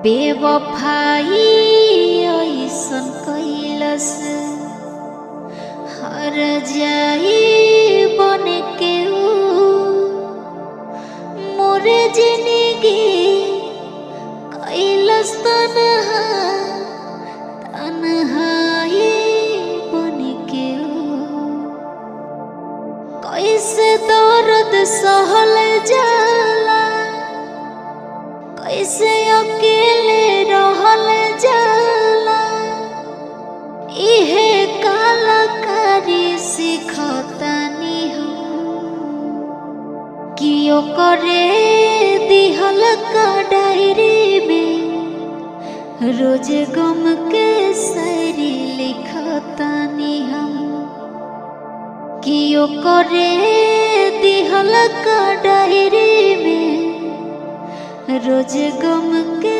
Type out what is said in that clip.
बेवफाई ऐसन कैलस हर जाई बन के मोरे जिंदगी कैलस तन्हाई बन के कैसे दर्द सहल जाला कैसे अकेले रहल जाला इहे कलाकारी सिखतानी हम कि ओकरे दिहल का डायरी में रोज गम के शायरी लिखतानी हम कि ओकरे दिहल का डायरी में रोज गम के